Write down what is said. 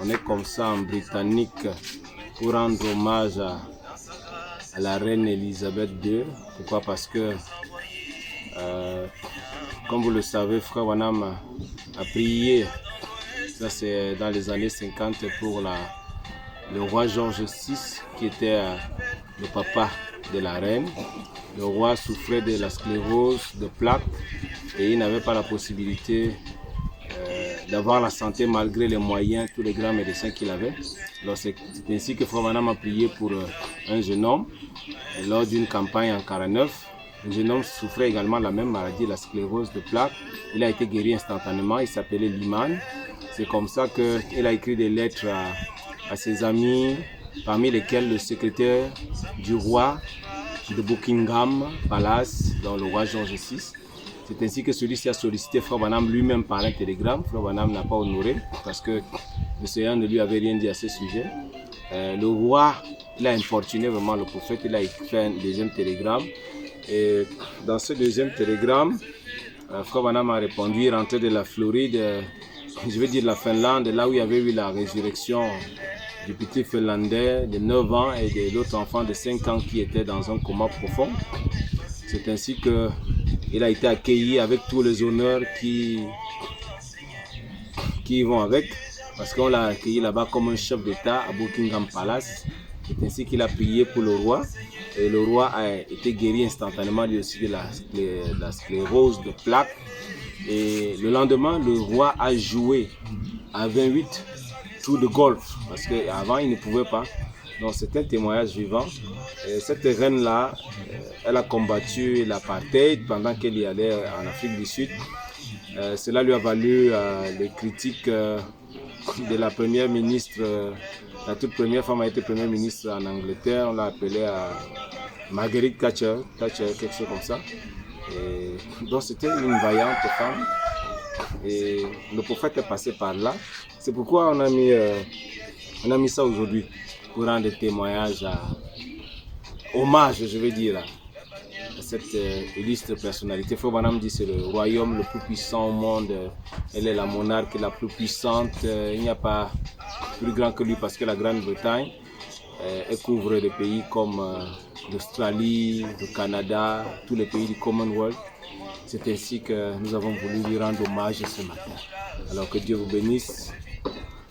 On est comme ça en Britannique pour rendre hommage à la reine Elisabeth II. Pourquoi? Parce que, comme vous le savez, Frère Branham a prié, ça c'est dans les années 50, pour le roi George VI, qui était le papa de la reine. Le roi souffrait de la sclérose de plaques et il n'avait pas la possibilité d'avoir la santé malgré les moyens, tous les grands médecins qu'il avait. C'est ainsi que Frère Branham a prié pour un jeune homme lors d'une campagne en 49. Le jeune homme souffrait également de la même maladie, la sclérose de plaques. Il a été guéri instantanément, il s'appelait Lyman. C'est comme ça qu'il a écrit des lettres à ses amis, parmi lesquels le secrétaire du roi de Buckingham Palace, dans le roi George VI. C'est ainsi que celui-ci a sollicité Frère Branham lui-même par un télégramme. Frère Branham n'a pas honoré parce que le Seigneur ne lui avait rien dit à ce sujet. Le roi, il a importuné vraiment le prophète, il a fait un deuxième télégramme. Et dans ce deuxième télégramme, Frère Branham a répondu, il rentrait de la Floride, je veux dire de la Finlande, là où il y avait eu la résurrection du petit Finlandais de 9 ans et de l'autre enfant de 5 ans qui était dans un coma profond. C'est ainsi qu'il a été accueilli avec tous les honneurs qui vont avec, parce qu'on l'a accueilli là-bas comme un chef d'État à Buckingham Palace. C'est ainsi qu'il a prié pour le roi. Et le roi a été guéri instantanément lui aussi de la sclérose de plaques. Et le lendemain, le roi a joué à 28 tours de golf, parce qu'avant il ne pouvait pas. Donc c'est un témoignage vivant. Et cette reine-là, elle a combattu l'apartheid pendant qu'elle y allait en Afrique du Sud. Cela lui a valu les critiques de la première ministre. La toute première femme a été première ministre en Angleterre. On l'a appelée Margaret Thatcher, quelque chose comme ça. Et donc c'était une vaillante femme. Et le prophète est passé par là. C'est pourquoi on a mis ça aujourd'hui, pour rendre témoignage, hommage, je veux dire, à cette illustre personnalité. Frère Branham dit que c'est le royaume le plus puissant au monde. Elle est la monarque la plus puissante. Il n'y a pas plus grand que lui, parce que la Grande-Bretagne, elle couvre des pays comme l'Australie, le Canada, tous les pays du Commonwealth. C'est ainsi que nous avons voulu lui rendre hommage ce matin. Alors que Dieu vous bénisse.